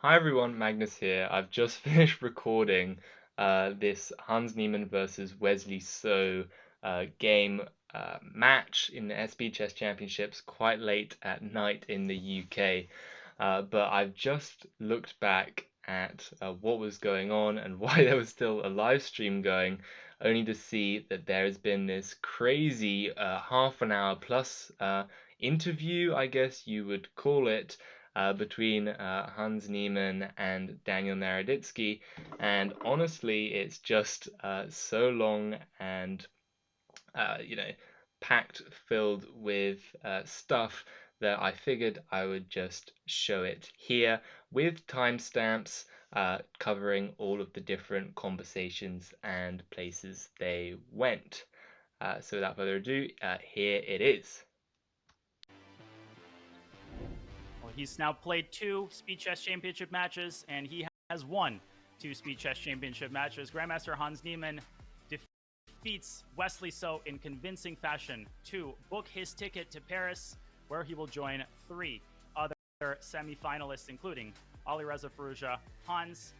Hi everyone, Magnus here. I've just finished recording this Hans Niemann versus Wesley So game match in the SB Chess Championships quite late at night in the UK. But I've just looked back at what was going on and why there was still a live stream going, only to see that there has been this crazy half an hour plus interview, I guess you would call it, between Hans Niemann and Daniel Naroditsky. And honestly, it's just so long and you know, packed filled with stuff that I figured I would just show it here with timestamps covering all of the different conversations and places they went. So without further ado, here it is. Well, he's now played two Speed Chess Championship matches, and he has won two Speed Chess Championship matches. Grandmaster Hans Niemann defeats Wesley So in convincing fashion to book his ticket to Paris, where he will join three other semifinalists, including Alireza Firouzja, Hans.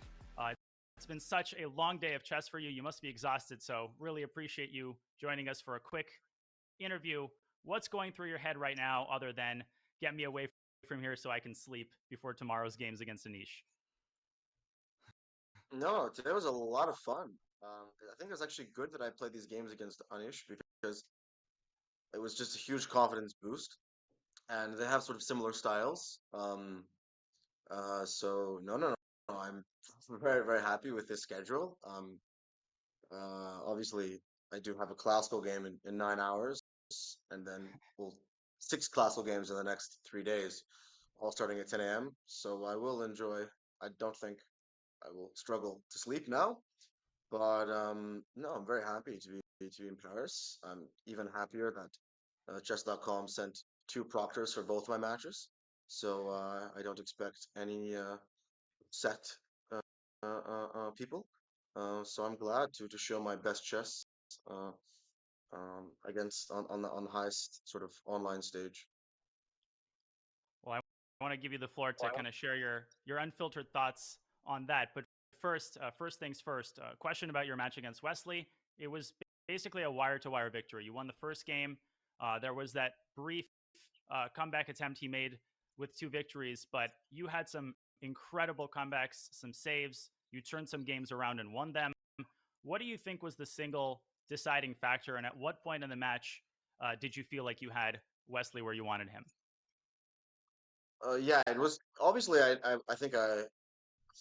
It's been such a long day of chess for you. You must be exhausted, so really appreciate you joining us for a quick interview. What's going through your head right now, other than get me away from here so I can sleep before tomorrow's games against Anish? No, today was a lot of fun. I think it's actually good that I played these games against Anish because it was just a huge confidence boost, and they have sort of similar styles. So no, I'm very, very happy with this schedule. Obviously, I do have a classical game in 9 hours, and then well, six classical games in the next 3 days, all starting at 10 a.m. So I will enjoy. I don't think I will struggle to sleep now. But no, I'm very happy to be in Paris. I'm even happier that chess.com sent two proctors for both my matches, so I don't expect any set people. So I'm glad to show my best chess uh, against on the highest sort of online stage. Well, I want to give you the floor to kind of share your unfiltered thoughts on that. But first, first things first. Question about your match against Wesley. It was basically a wire-to-wire victory. You won the first game. There was that brief comeback attempt he made with two victories, but you had some incredible comebacks, some saves. You turned some games around and won them. What do you think was the single deciding factor, and at what point in the match did you feel like you had Wesley where you wanted him? Yeah, it was obviously I think I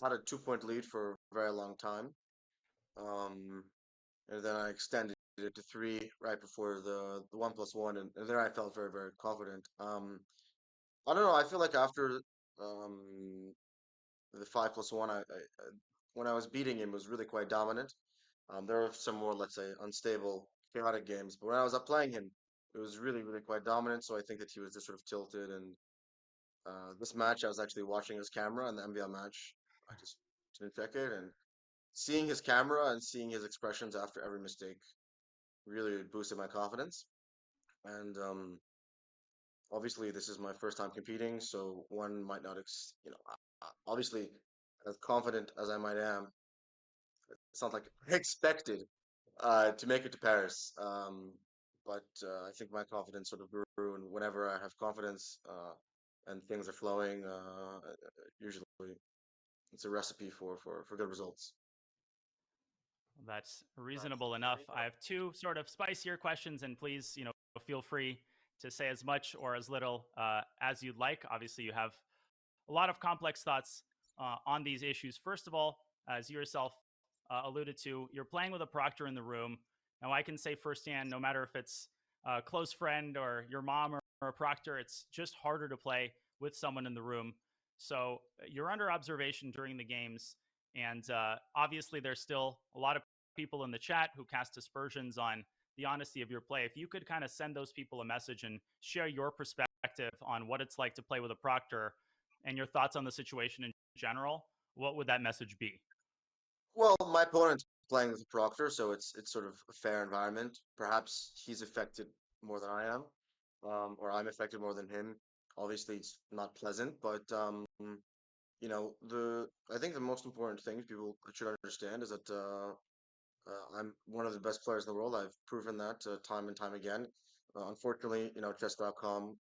had a 2 point lead for a very long time. Um, and then I extended it to three right before the 1+1, and there I felt very, very confident. I don't know. I feel like after um, the 5+1, when I was beating him, was really quite dominant. There were some more, let's say, unstable, chaotic games, but when I was up playing him, it was really, really quite dominant. So I think that he was just sort of tilted. And this match, I was actually watching his camera, and the MVL match, I just didn't check it, and seeing his camera and seeing his expressions after every mistake really boosted my confidence. And obviously, this is my first time competing, so one might not, obviously, as confident as I might am, it's not like I expected to make it to Paris. But I think my confidence sort of grew, and whenever I have confidence and things are flowing, usually it's a recipe for good results. That's reasonable enough. I have two sort of spicier questions, and please, feel free to say as much or as little as you'd like. Obviously, you have a lot of complex thoughts on these issues. First of all, as you yourself alluded to, you're playing with a proctor in the room. Now, I can say firsthand, no matter if it's a close friend or your mom or a proctor, it's just harder to play with someone in the room. So you're under observation during the games. And obviously, there's still a lot of people in the chat who cast aspersions on the honesty of your play. If you could kind of send those people a message and share your perspective on what it's like to play with a proctor and your thoughts on the situation in general, what would that message be? Well, my opponent's playing with a proctor, so it's sort of a fair environment. Perhaps he's affected more than I am, or I'm affected more than him. Obviously, it's not pleasant, but I think the most important thing people should understand is that I'm one of the best players in the world. I've proven that time and time again. Unfortunately, chess.com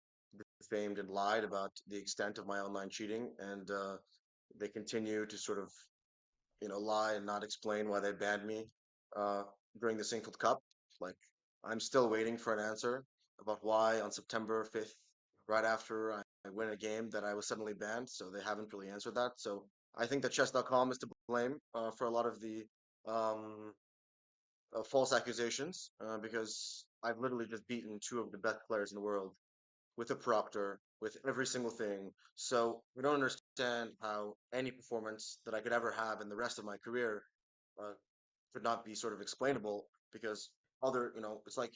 defamed and lied about the extent of my online cheating, and they continue to sort of lie and not explain why they banned me uh, during the Sinkled Cup. Like, I'm still waiting for an answer about why on September 5th, right after I win a game, that I was suddenly banned. So they haven't really answered that. So I think that chess.com is to blame for a lot of the um, false accusations because I've literally just beaten two of the best players in the world with a proctor, with every single thing. So we don't understand how any performance that I could ever have in the rest of my career uh, could not be sort of explainable because it's like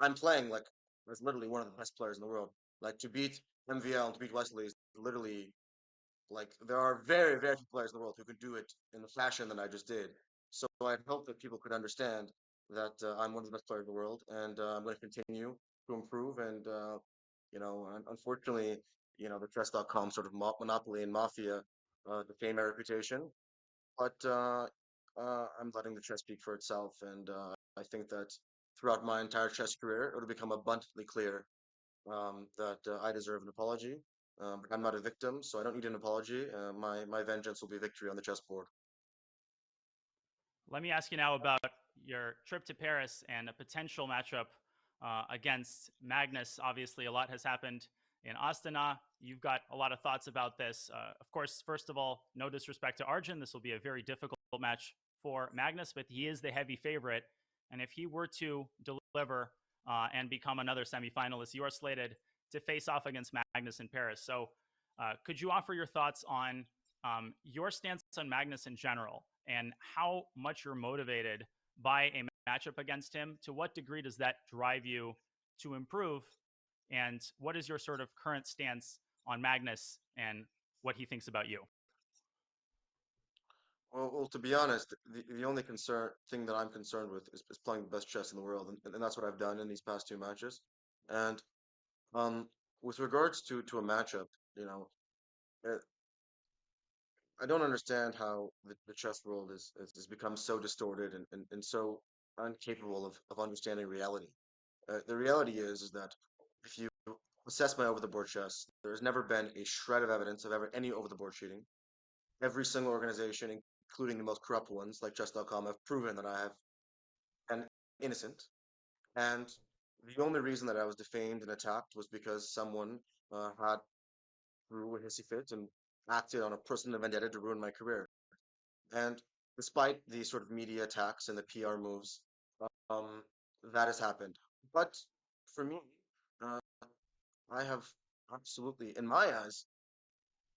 I'm playing like as literally one of the best players in the world. Like to beat MVL and to beat Wesley is literally like there are very, very few players in the world who can do it in the fashion that I just did. So I hope that people could understand that I'm one of the best players in the world, and I'm going to continue to improve. And unfortunately, the chess.com sort of monopoly and mafia defame my reputation. But I'm letting the chess speak for itself, and I think that throughout my entire chess career, it'll become abundantly clear that I deserve an apology. But I'm not a victim, so I don't need an apology. My vengeance will be victory on the chessboard. Let me ask you now about your trip to Paris and a potential matchup against Magnus. Obviously, a lot has happened in Astana. You've got a lot of thoughts about this. Of course, first of all, no disrespect to Arjun. This will be a very difficult match for Magnus, but he is the heavy favorite. And if he were to deliver and become another semifinalist, you are slated to face off against Magnus in Paris. So, could you offer your thoughts on your stance on Magnus in general and how much you're motivated by a matchup against him? To what degree does that drive you to improve? And what is your sort of current stance on Magnus and what he thinks about you? Well, to be honest, the only concern thing that I'm concerned with is playing the best chess in the world, and that's what I've done in these past two matches. And um, with regards to a matchup, you know, uh, I don't understand how the chess world has become so distorted and so incapable of understanding reality. The reality is that if you assess my over-the-board chess, there's never been a shred of evidence of ever any over-the-board cheating. Every single organization, including the most corrupt ones like chess.com, have proven that I have been innocent. And the only reason that I was defamed and attacked was because someone had threw a hissy fit and acted on a personal vendetta to ruin my career. And despite the sort of media attacks and the PR moves, um, that has happened. But for me, uh, I have absolutely, in my eyes,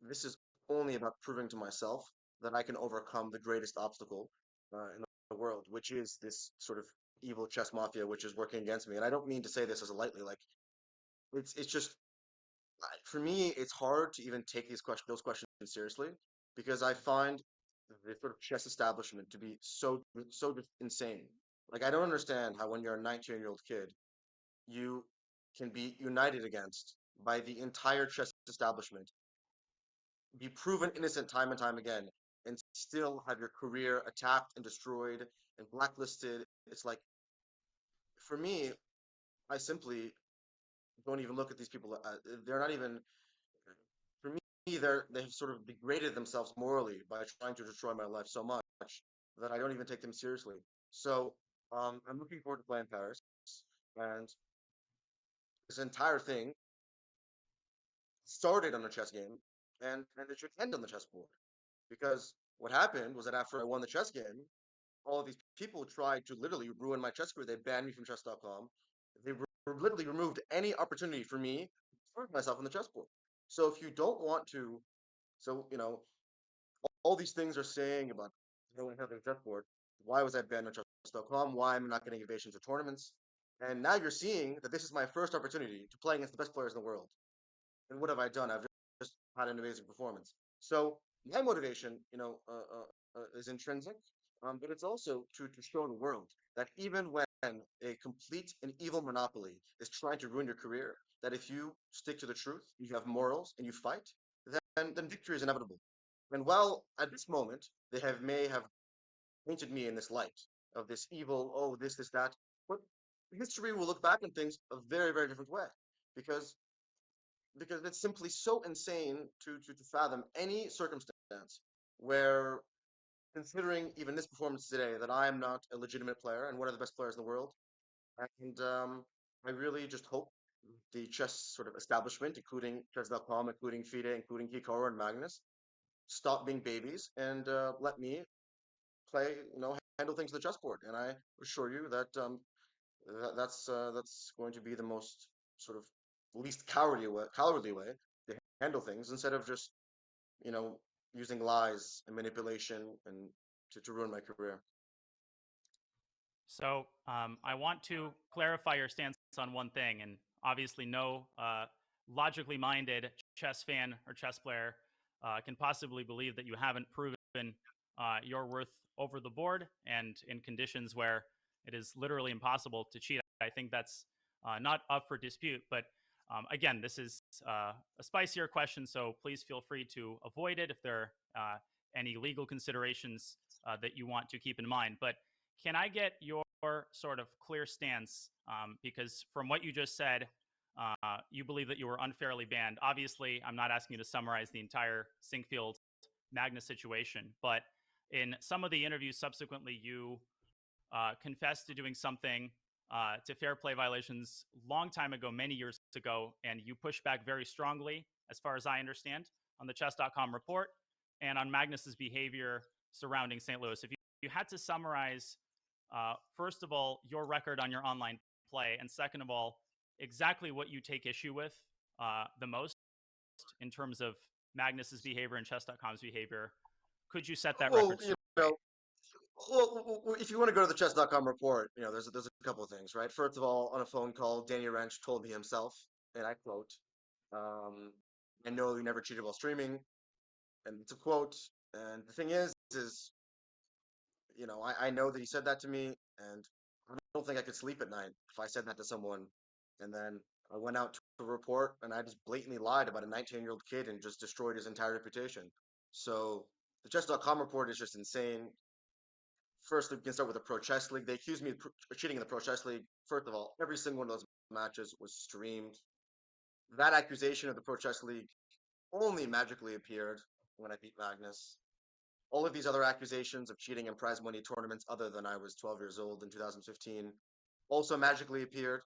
this is only about proving to myself that I can overcome the greatest obstacle in the world, which is this sort of evil chess mafia, which is working against me. And I don't mean to say this as a lightly, like it's just for me, it's hard to even take those questions seriously because I find the sort of chess establishment to be so just insane. Like I don't understand how when you're a 19-year-old kid, you can be united against by the entire chess establishment, be proven innocent time and time again, and still have your career attacked and destroyed and blacklisted. It's like for me, I simply don't even look at these people. They're not even for me, they've sort of degraded themselves morally by trying to destroy my life so much that I don't even take them seriously. So I'm looking forward to playing Paris, and this entire thing started on a chess game, and it should end on the chessboard. Because what happened was that after I won the chess game, all of these people tried to literally ruin my chess career. They banned me from chess.com. They literally removed any opportunity for me to prove myself on the chessboard. So if you don't want to, so all these things are saying about going to the chessboard. Why was I banned on chess.com? Why am I not getting invitations to tournaments? And now you're seeing that this is my first opportunity to play against the best players in the world. And what have I done? I've just had an amazing performance. So my motivation, is intrinsic, but it's also to show the world that even when a complete and evil monopoly is trying to ruin your career, that if you stick to the truth, you have morals, and you fight, then victory is inevitable. And while at this moment may have painted me in this light of this evil, oh, this, that, but history will look back on things a very, very different way, because it's simply so insane to fathom any circumstance where, considering even this performance today, that I am not a legitimate player and one of the best players in the world. And I really just hope the chess sort of establishment, including chess.com, including FIDE, including Hikaru and Magnus, stop being babies and let me play, handle things on the chessboard. And I assure you that that's going to be the most sort of least cowardly way to handle things, instead of just you know using lies and manipulation and to ruin my career. So I want to clarify your stance on one thing, and obviously, no logically minded chess fan or chess player can possibly believe that you haven't proven your worth over the board and in conditions where it is literally impossible to cheat. I think that's not up for dispute. But again, this is a spicier question, so please feel free to avoid it if there are any legal considerations that you want to keep in mind. But can I get your sort of clear stance? Because from what you just said, you believe that you were unfairly banned. Obviously, I'm not asking you to summarize the entire Sinkfield Magnus situation, but in some of the interviews subsequently, you confessed to doing something to fair play violations long time ago, many years ago, and you pushed back very strongly, as far as I understand, on the chess.com report and on Magnus's behavior surrounding St. Louis. If you had to summarize, first of all, your record on your online play, and second of all, exactly what you take issue with the most in terms of Magnus's behavior and chess.com's behavior, could you set that Well, record straight? if you want to go to the chess.com report, there's a couple of things, right? First of all, on a phone call, Danny Wrench told me himself, and I quote, "I know you never cheated while streaming," and it's a quote. And the thing is, I know that he said that to me, and I don't think I could sleep at night if I said that to someone. And then I went out to report, and I just blatantly lied about a 19-year-old kid and just destroyed his entire reputation. So the chess.com report is just insane. First, we can start with the Pro Chess League. They accused me of cheating in the Pro Chess League. First of all, every single one of those matches was streamed. That accusation of the Pro Chess League only magically appeared when I beat Magnus. All of these other accusations of cheating in prize money tournaments, other than I was 12 years old in 2015, also magically appeared.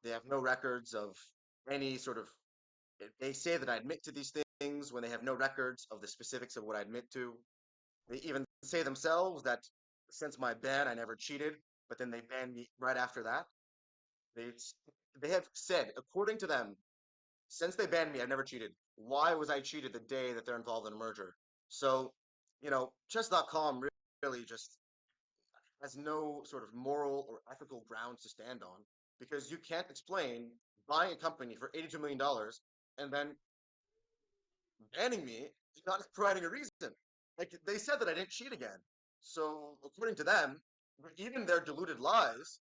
They have no records of any sort of. They say that I admit to these things when they have no records of the specifics of what I admit to. They even say themselves that since my ban, I never cheated, but then they banned me right after that. They they have said, according to them, since they banned me, I've never cheated. Why was I cheated the day that they're involved in a merger? So, chess.com really just has no sort of moral or ethical grounds to stand on, because you can't explain buying a company for $82 million and then banning me, not providing a reason. Like, they said that I didn't cheat again. So, according to them, even their deluded lies,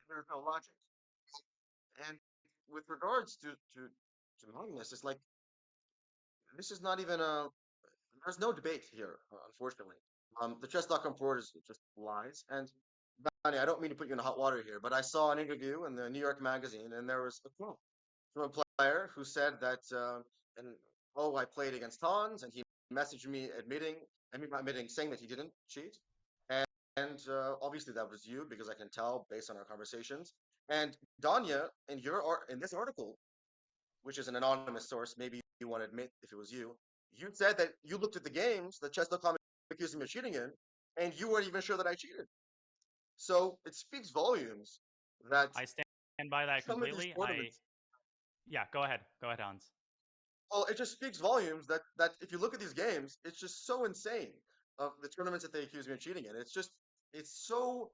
there's no logic. And with regards to Magnus, it's like, this is not even there's no debate here, unfortunately. The chess.com report is just lies. And Donnie, I don't mean to put you in hot water here, but I saw an interview in the New York Magazine, and there was a quote from a player who said that, and oh, I played against Hans, and he messaged me saying that he didn't cheat. And obviously that was you, because I can tell based on our conversations. And Danya, in this article, which is an anonymous source, maybe you want to admit if it was you, you said that you looked at the games that chess.com accused me of cheating in, and you weren't even sure that I cheated. So it speaks volumes that I stand by that some of these completely. tournaments. Yeah, go ahead. Go ahead, Hans. Well, it just speaks volumes that if you look at these games, it's just so insane of the tournaments that they accuse me of cheating in. It's so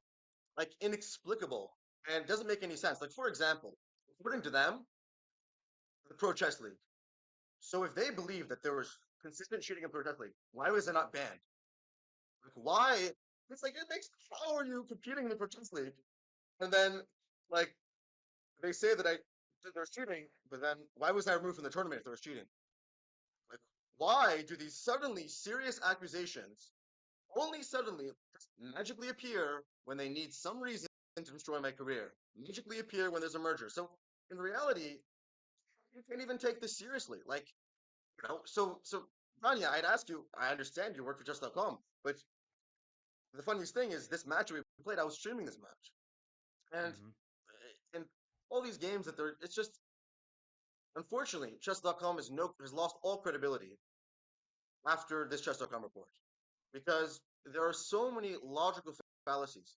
like inexplicable and doesn't make any sense. Like, for example, according to them, the Pro Chess League. So if they believe that there was consistent cheating in Pro Chess League, why was it not banned? Like, why? It's like, it makes, how are you competing in the Pro Chess League? And then, like, they say that there's cheating, but then why was I removed from the tournament if there was cheating? Like, why do these suddenly serious accusations only suddenly just magically appear when they need some reason to destroy my career? Magically appear when there's a merger. So in reality, you can't even take this seriously. Like, so Tanya, I'd ask you, I understand you work for Just.com, but the funniest thing is this match we played, I was streaming this match. And Hmm. in all these games that they're, it's just, unfortunately, Chess.com has lost all credibility after this Chess.com report because there are so many logical fallacies.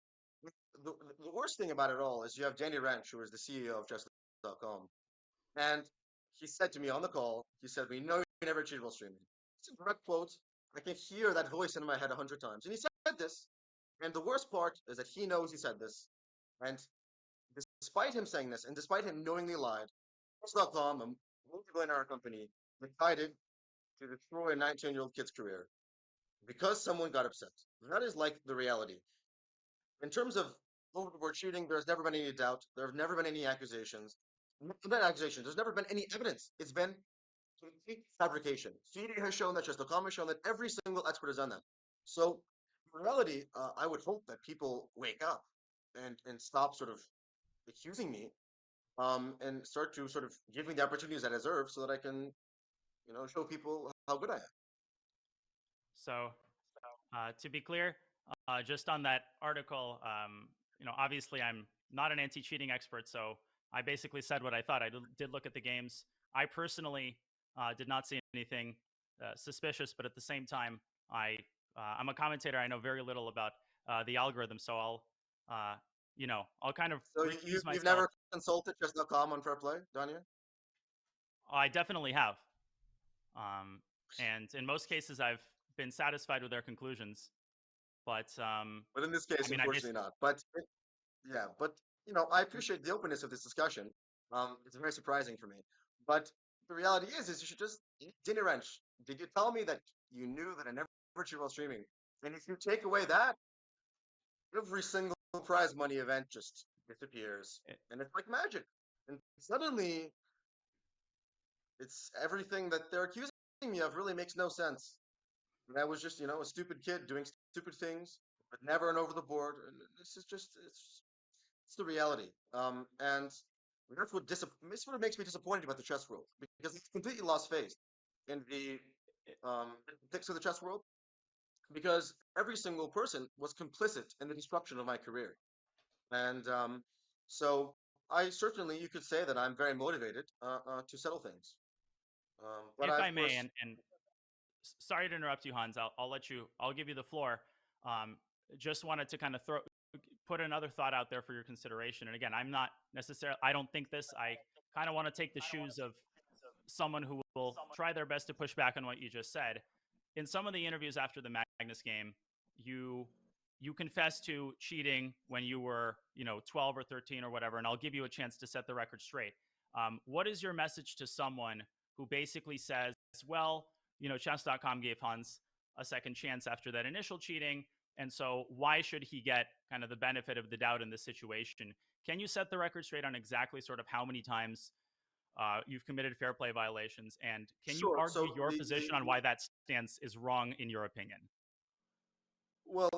The worst thing about it all is you have Danny Ranch, who is the CEO of Chess.com, and he said to me on the call, he said, "We know you never cheated while streaming." It's a direct quote. I can hear that voice in my head 100 times. And he said this. And the worst part is that he knows he said this. And despite him saying this, and despite him knowingly lied, Chess.com, a multi-billion-dollar company, decided to destroy a 19-year-old kid's career because someone got upset. That is like the reality. In terms of overboard shooting, there's never been any doubt. There have never been any accusations. Not accusations. There's never been any evidence. It's been complete fabrication. CD has shown that. Chess.com has shown that. Every single expert has done that. So, in reality, I would hope that people wake up and stop sort of accusing me, and start to sort of give me the opportunities I deserve, so that I can, show people how good I am. So, to be clear, just on that article, obviously I'm not an anti-cheating expert, so I basically said what I thought. I did look at the games. I personally did not see anything suspicious, but at the same time, I'm a commentator. I know very little about the algorithm, so I'll kind of So recuse you've myself. never consulted Chess.com on fair play, Danya? I definitely have, um, and in most cases, I've been satisfied with their conclusions. But But in this I case, mean, I unfortunately basically not. Yeah, but I appreciate the openness of this discussion. It's very surprising for me. But the reality is you should just dinner wrench. Did you tell me that you knew that I never cheated while streaming? And if you take away that, every single prize money event just disappears, and it's like magic. And suddenly, it's everything that they're accusing me of really makes no sense. And I was just, a stupid kid doing stupid things, but never an over the board. And this is just, it's the reality. And that's what makes me disappointed about the chess world, because it's completely lost faith in the ethics of the chess world, because every single person was complicit in the destruction of my career. And so you could say that I'm very motivated to settle things. But if I, I of may, course, and sorry to interrupt you, Hans. I'll give you the floor. Um, just wanted to kind of put another thought out there for your consideration. And again, I'm not necessarily, I don't think this. I kind of want to take the shoes of someone who will try their best to push back on what you just said. In some of the interviews after the Magnus game, you confessed to cheating when you were 12 or 13 or whatever, and I'll give you a chance to set the record straight. What is your message to someone who basically says, well, chess.com gave Hans a second chance after that initial cheating, and so why should he get kind of the benefit of the doubt in this situation? Can you set the record straight on exactly sort of how many times you've committed fair play violations, and can you sure. argue So your position on why that stance is wrong in your opinion? well,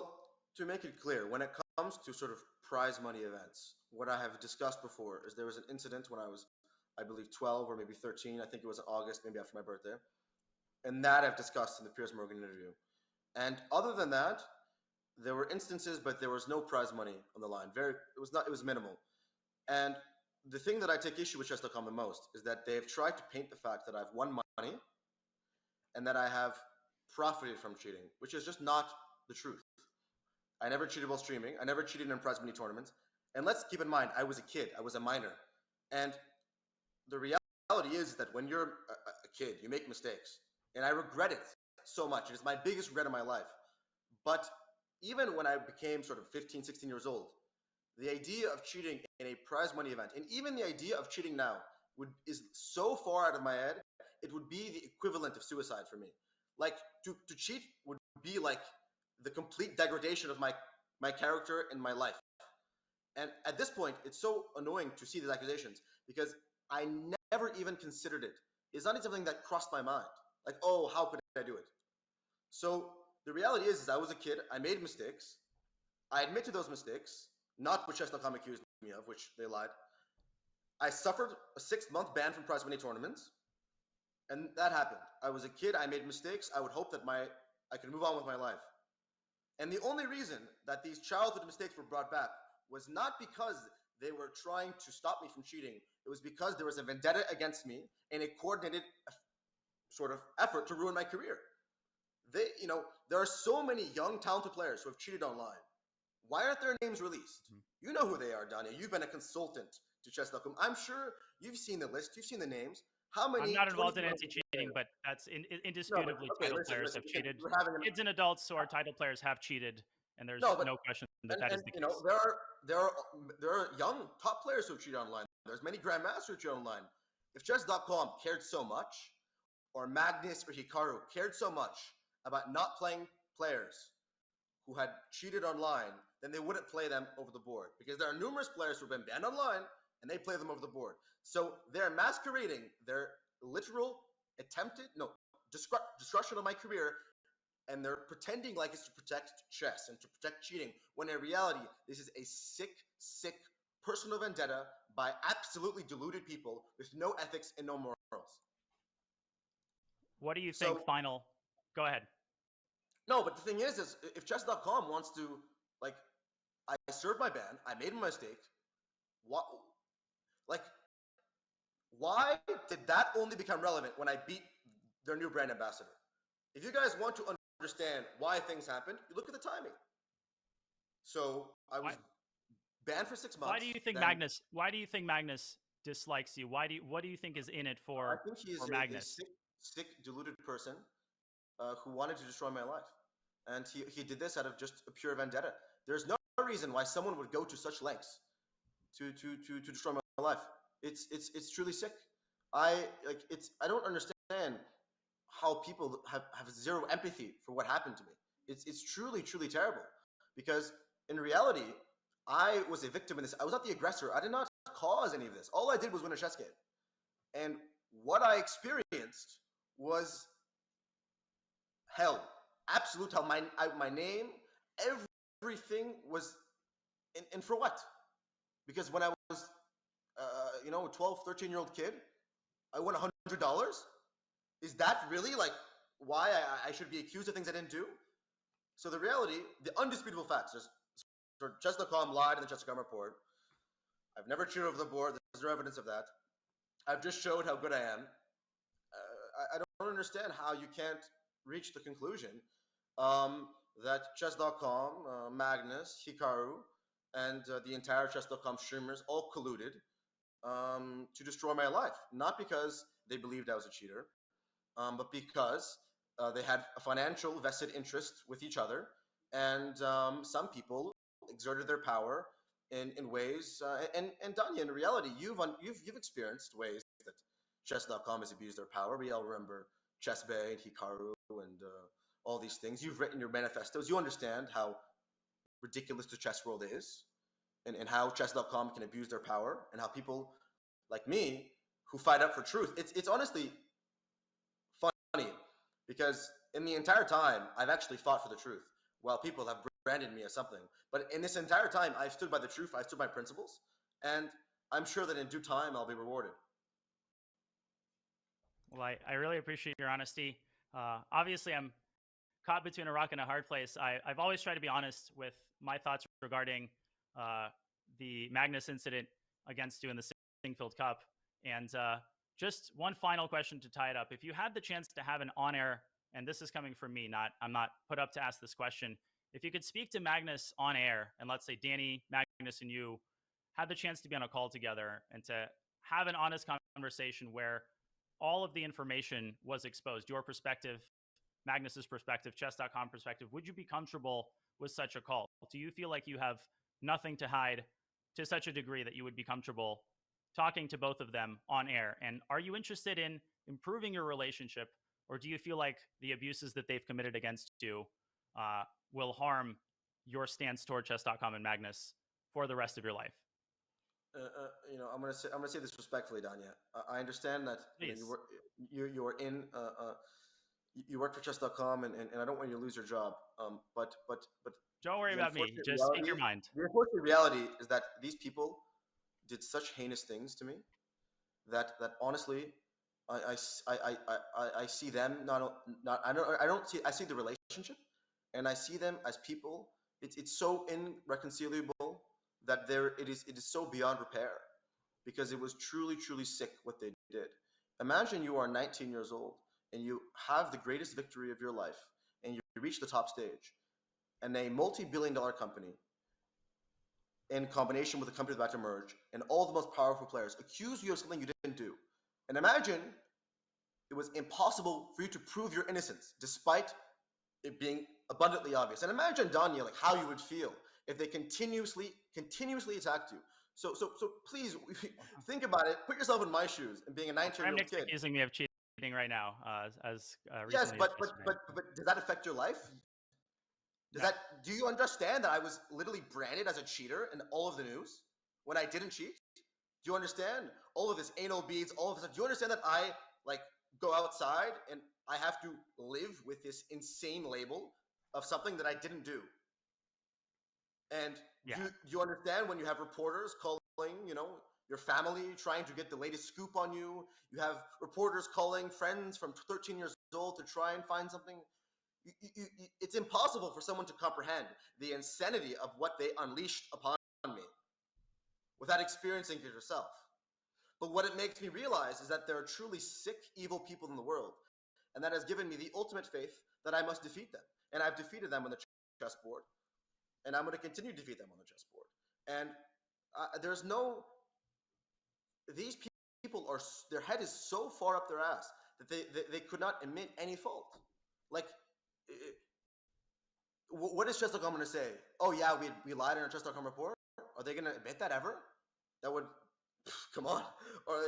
to make it clear, when it comes to sort of prize money events, what I have discussed before is there was an incident when I was, I believe, 12 or maybe 13. I think it was in August, maybe after my birthday. And that I've discussed in the Piers Morgan interview. And other than that, there were instances, but there was no prize money on the line. It was minimal. And the thing that I take issue with Chess.com the most is that they've tried to paint the fact that I've won money and that I have profited from cheating, which is just not the truth. I never cheated while streaming. I never cheated in prize money tournaments. And let's keep in mind, I was a kid. I was a minor. And the reality is that when you're a kid, you make mistakes. And I regret it so much. It is my biggest regret in my life. But even when I became sort of 15, 16 years old, the idea of cheating in a prize money event, and even the idea of cheating now, is so far out of my head, it would be the equivalent of suicide for me. Like, to cheat would be like the complete degradation of my character and my life. And at this point, it's so annoying to see these accusations because I never even considered it. It's not even something that crossed my mind. Like, oh, how could I do it? So the reality is I was a kid. I made mistakes. I admit to those mistakes, not what Chess.com accused me of, which they lied. I suffered a 6-month ban from prize money tournaments, and that happened. I was a kid. I made mistakes. I would hope that I could move on with my life. And the only reason that these childhood mistakes were brought back was not because they were trying to stop me from cheating. It was because there was a vendetta against me and a coordinated sort of effort to ruin my career. There are so many young, talented players who have cheated online. Why aren't their names released? You know who they are, Danya. You've been a consultant to chess.com. I'm sure you've seen the list. You've seen the names. How many? I'm not involved in 20 anti-cheating, but that's No, but indisputably okay. title Listen, players listen. have cheated. We're having Kids and adults who are title players have cheated, and there's no, but no question that and is the you case. know there are young top players who cheat online. There's many grandmasters who cheat online. If chess.com cared so much, or Magnus or Hikaru cared so much about not playing players who had cheated online, then they wouldn't play them over the board, because there are numerous players who have been banned online and they play them over the board. So they're masquerading their literal attempted destruction of my career, and they're pretending like it's to protect chess and to protect cheating, when in reality this is a sick personal vendetta by absolutely deluded people with no ethics and no morals. What do you think? So Final. Go ahead. no, but the thing is if chess.com wants to, like, I served my ban, I made a mistake. What, like, why did that only become relevant when I beat their new brand ambassador? If you guys want to understand why things happened, you look at the timing. So I was banned for 6 months. Why do you think Magnus? Why do you think Magnus dislikes you? What do you think is in it for? I think he is Magnus? a sick, deluded person who wanted to destroy my life, and he did this out of just a pure vendetta. There's no reason why someone would go to such lengths to destroy my life. It's truly sick. I don't understand how people have zero empathy for what happened to me. It's truly terrible, because in reality I was a victim in this. I was not the aggressor. I did not cause any of this. All I did was win a chess game, and what I experienced was hell, absolute hell. My name, everything was in for what? Because when I was, 12, 13-year-old kid, I won $100. Is that really like why I should be accused of things I didn't do? So the reality, the undisputable facts, is chess.com lied in the chess.com report. I've never cheated over the board. There's no evidence of that. I've just showed how good I am. I don't understand how you can't reach the conclusion that chess.com, Magnus, Hikaru, and the entire chess.com streamers all colluded to destroy my life. Not because they believed I was a cheater, but because they had a financial vested interest with each other, and some people exerted their power in ways. And Danya, in reality, you've experienced ways that chess.com has abused their power. We all remember Chess Bay and Hikaru and all these things. You've written your manifestos. You understand how ridiculous the chess world is, and how chess.com can abuse their power, and how people like me who fight up for truth. It's honestly funny, because in the entire time I've actually fought for the truth, while people have branded me as something. But in this entire time, I've stood by the truth. I've stood by principles, and I'm sure that in due time I'll be rewarded. Well, I really appreciate your honesty. Obviously, I'm caught between a rock and a hard place. I've always tried to be honest with my thoughts regarding the Magnus incident against you in the Singfield Cup. And just one final question to tie it up. If you had the chance to have an on-air, and this is coming from me, I'm not put up to ask this question. If you could speak to Magnus on air, and let's say Danny, Magnus, and you had the chance to be on a call together and to have an honest conversation where all of the information was exposed, your perspective, Magnus's perspective, chess.com perspective, would you be comfortable with such a call? Do you feel like you have nothing to hide to such a degree that you would be comfortable talking to both of them on air? And are you interested in improving your relationship, or do you feel like the abuses that they've committed against you will harm your stance toward chess.com and Magnus for the rest of your life? I'm gonna say this respectfully, Danya. I understand that you were in you work for chess.com, and I don't want you to lose your job. But Don't worry the about me. unfortunate Just speak reality, your mind. the unfortunate reality is that these people did such heinous things to me that honestly, I see them not I don't see I see the relationship, and I see them as people. It's so irreconcilable that it is so beyond repair, because it was truly sick what they did. Imagine you are 19 years old and you have the greatest victory of your life, and you reach the top stage, and a multi-billion-dollar company, in combination with a company that's about to merge, and all the most powerful players accuse you of something you didn't do. And imagine it was impossible for you to prove your innocence, despite it being abundantly obvious. And imagine, Danya, like how you would feel if they continuously attacked you. So please think about it. Put yourself in my shoes and being a 19-year-old Kramnik's kid. accusing me of cheating right now, as Yes, recently as but yesterday. does that affect your life? No. Do you understand that I was literally branded as a cheater in all of the news when I didn't cheat? Do you understand all of this anal beads, all of this? Do you understand that I like go outside and I have to live with this insane label of something that I didn't do? And Yeah. do you understand when you have reporters calling, your family, trying to get the latest scoop on you? You have reporters calling friends from 13 years old to try and find something. It's impossible for someone to comprehend the insanity of what they unleashed upon me without experiencing it yourself. But what it makes me realize is that there are truly sick, evil people in the world, and that has given me the ultimate faith that I must defeat them. And I've defeated them on the chessboard, and I'm going to continue to defeat them on the chessboard. And there's no, these people are, their head is so far up their ass that they could not admit any fault. Like, what is chess.com going to say? Oh yeah, we lied in our chess.com report. Are they going to admit that ever? That would, come on. Or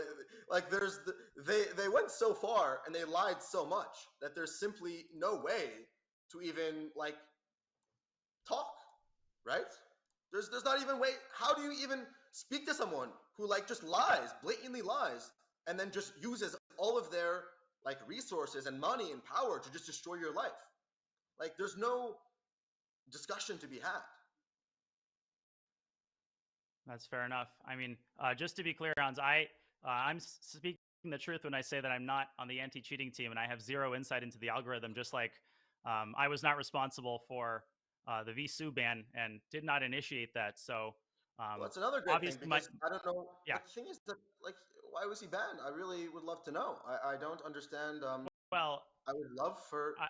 like they went so far and they lied so much that there's simply no way to even like talk, right? There's not even way. How do you even speak to someone who like just lies, blatantly lies, and then just uses all of their like resources and money and power to just destroy your life? Like there's no discussion to be had. That's fair enough. I mean, just to be clear, Hans, I'm speaking the truth when I say that I'm not on the anti-cheating team, and I have zero insight into the algorithm. Just like I was not responsible for the VSU ban and did not initiate that. So Well, that's another great thing, obviously, because I don't know. yeah. The thing is that like, why was he banned? I really would love to know. I don't understand. Well, I would love for I,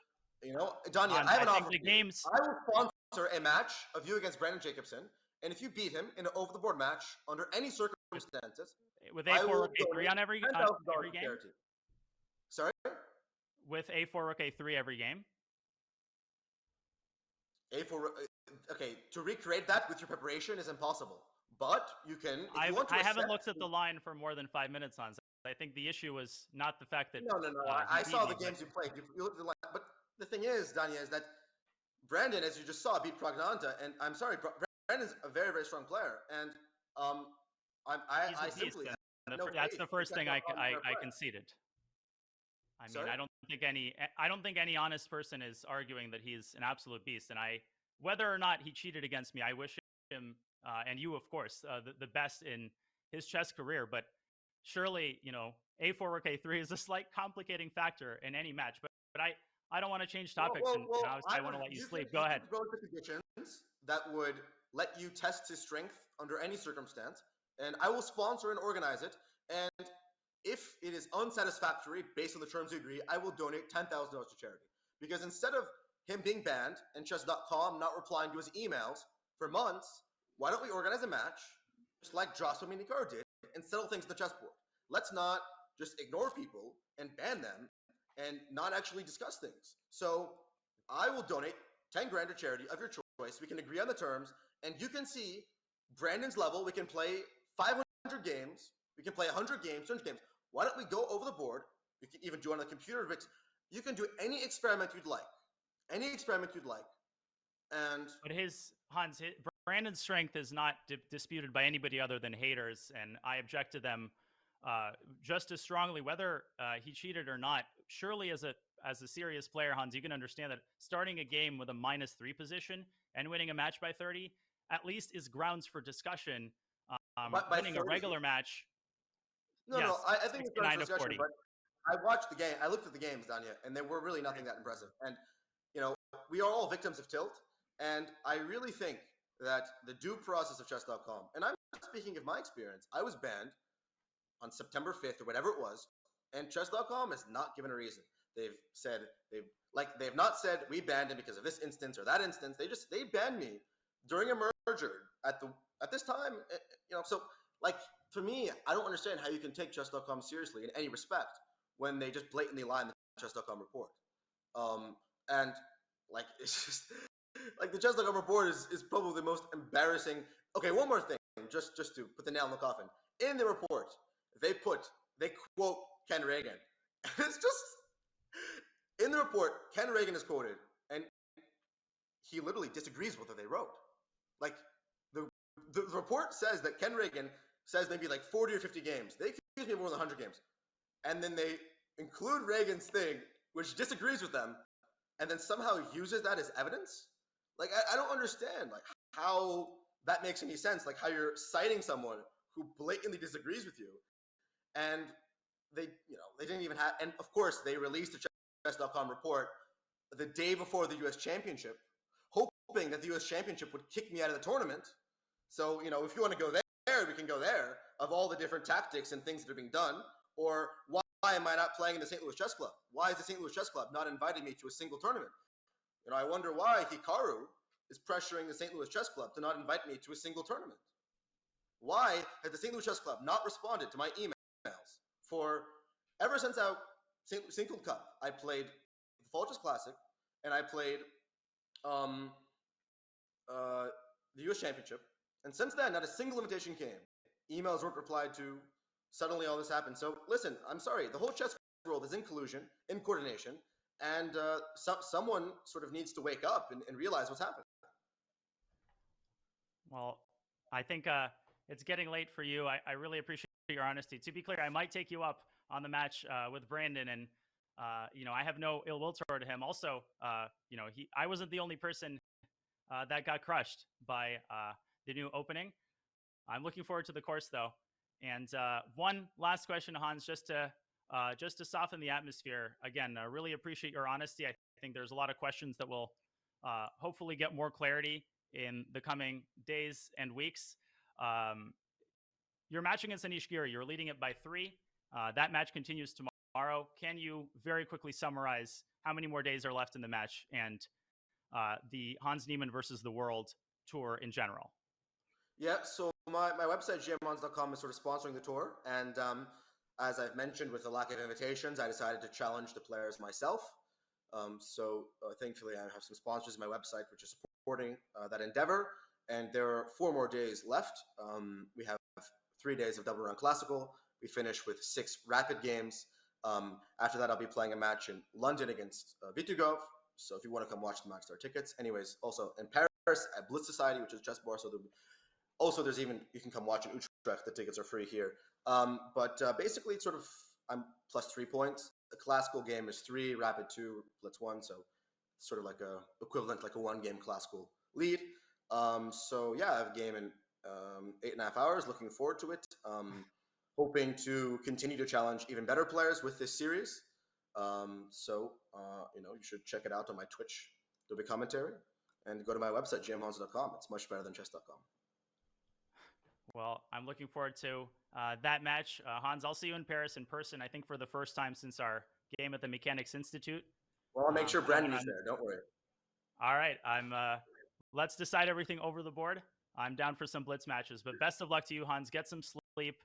Danya. Hans, I have I an think offer the for you. games. I will sponsor a match of you against Brandon Jacobson, and if you beat him in an over-the-board match under any circumstances, With I A4 will Rook A3 donate on every $10,000 to game. charity. Sorry. With A4 Rook A3 every game. A4. Okay, to recreate that with your preparation is impossible. But you can, if you want to. I haven't looked at the line for more than 5 minutes, Hans. I think the issue was not the fact that No. I saw the games you played. You looked at the line, but the thing is, Danya, is that Brandon, as you just saw, beat Pragnanta, and I'm sorry, Brandon's a very strong player, and I simply have no that's faith the first thing I conceded. I mean, Sorry? I don't think any honest person is arguing that he's an absolute beast, and whether or not he cheated against me, I wish him and you, of course, the best in his chess career. But surely, A4 Rook A3 is a slight complicating factor in any match. But I don't want to change topics, and obviously I want to let you sleep. Go ahead. Propose the conditions that would let you test his strength under any circumstance, and I will sponsor and organize it. And if it is unsatisfactory based on the terms we agree, I will donate $10,000 to charity. Because instead of him being banned and chess.com not replying to his emails for months, why don't we organize a match just like Jocelyn Minikar did and settle things on the chessboard? Let's not just ignore people and ban them and not actually discuss things. So I will donate 10 grand to charity of your choice. We can agree on the terms, and you can see Brandon's level. We can play 500 games. We can play 100 games, 200 games. Why don't we go over the board? You can even do it on the computer. You can do any experiment you'd like. Any experiment you'd like. But Brandon's strength is not disputed by anybody other than haters, and I object to them just as strongly, whether he cheated or not. Surely, as as a serious player, Hans, you can understand that starting a game with a -3 position and winning a match by 30 at least is grounds for discussion. But by Winning a 30, regular match, no, yes, I think it's grounds 69 for to discussion. 40. But I watched the game. I looked at the games, Danya, and they were really nothing that impressive. And we are all victims of tilt, and I really think that the due process of chess.com, and I'm speaking of my experience, I was banned on September 5th or whatever it was, and chess.com has not given a reason. They've not said we banned him because of this instance or that instance. They banned me during a merger at this time. So like for me, I don't understand how you can take chess.com seriously in any respect when they just blatantly lie in the chess.com report. And like it's just like the chess.com report is probably the most embarrassing. Okay, one more thing, just to put the nail in the coffin. In the report, they quote Ken Reagan. It's just in the report, Ken Reagan is quoted, and he literally disagrees with what they wrote. Like the report says that Ken Reagan says maybe like 40 or 50 games. They accuse me of more than 100 games, and then they include Reagan's thing, which disagrees with them, and then somehow uses that as evidence. Like I don't understand like how that makes any sense. Like how you're citing someone who blatantly disagrees with you, and they didn't even have. And of course, they released the chess.com report the day before the U.S. Championship, hoping that the U.S. Championship would kick me out of the tournament. So if you want to go there, we can go there. Of all the different tactics and things that are being done, or why am I not playing in the St. Louis Chess Club? Why is the St. Louis Chess Club not inviting me to a single tournament? I wonder why Hikaru is pressuring the St. Louis Chess Club to not invite me to a single tournament. Why has the St. Louis Chess Club not responded to my emails for ever since our St. Louis Cup? I played the Fall Chess Classic, and I played the U.S. Championship, and since then, not a single invitation came. Emails weren't replied to. Suddenly, all this happened. So, listen, I'm sorry. The whole chess world is in collusion, in coordination, and someone sort of needs to wake up and realize what's happening. Well, I think it's getting late for you. I really appreciate your honesty. To be clear, I might take you up on the match with Brandon, and I have no ill will toward him. Also, I wasn't the only person that got crushed by the new opening. I'm looking forward to the course, though. And one last question, Hans, just to soften the atmosphere. Again, I really appreciate your honesty. I think there's a lot of questions that will hopefully get more clarity in the coming days and weeks. Your match against Anish Giri, you're leading it by 3. That match continues tomorrow. Can you very quickly summarize how many more days are left in the match and the Hans Niemann versus the World tour in general? Yeah, so my website, gmhans.com, is sort of sponsoring the tour. And as I've mentioned, with the lack of invitations, I decided to challenge the players myself. So thankfully, I have some sponsors on my website, which is supporting that endeavor. And there are 4 more days left. We have 3 days of double round classical. We finish with 6 rapid games. After that, I'll be playing a match in London against Vitugov. So if you want to come watch the match, there are tickets. Anyways, also in Paris at Blitz Society, which is chess bar. So there's even, you can come watch in Utrecht. The tickets are free here. But basically, it's sort of, I'm plus 3 points. The classical game is 3, rapid 2, blitz 1. So it's sort of like a equivalent, like a 1-game classical lead. So yeah, I have a game in 8.5 hours. Looking forward to it. Hoping to continue to challenge even better players with this series. You should check it out on my Twitch. There'll be commentary. And go to my website, gmhans.com. It's much better than chess.com. Well, I'm looking forward to that match. Hans, I'll see you in Paris in person, I think for the first time since our game at the Mechanics Institute. Well, I'll make sure Brandon is there. Don't worry. All right. Let's decide everything over the board. I'm down for some blitz matches, but best of luck to you, Hans. Get some sleep.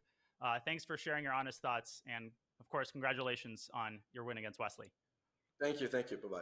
Thanks for sharing your honest thoughts. And of course, congratulations on your win against Wesley. Thank you. Bye-bye.